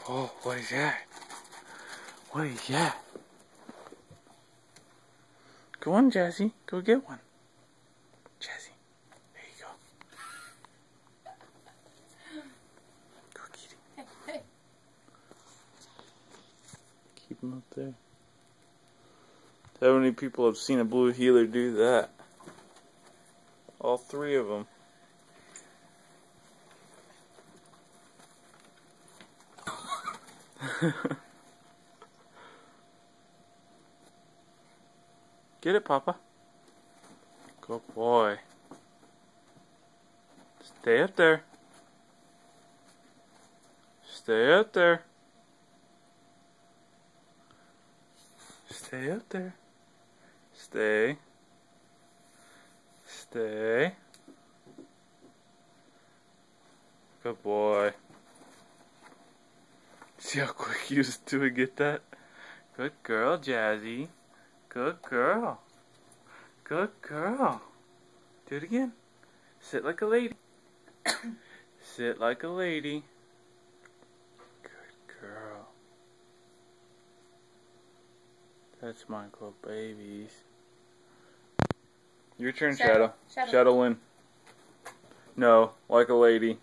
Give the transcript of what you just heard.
Oh, what is that? What is that? Go on, Jazzy. Go get one. Jazzy, there you go. Go get him. Hey, hey. Keep him up there. How many people have seen a blue heeler do that? All three of them. Get it, Papa. Good boy. Stay up there. Stay up there. Stay up there. Stay. Stay. Good boy. See how quick he was to get that? Good girl, Jazzy. Good girl. Good girl. Do it again. Sit like a lady. Sit like a lady. Good girl. That's my little babies. Your turn, Shadow. Shadow. Shadow win. No, like a lady.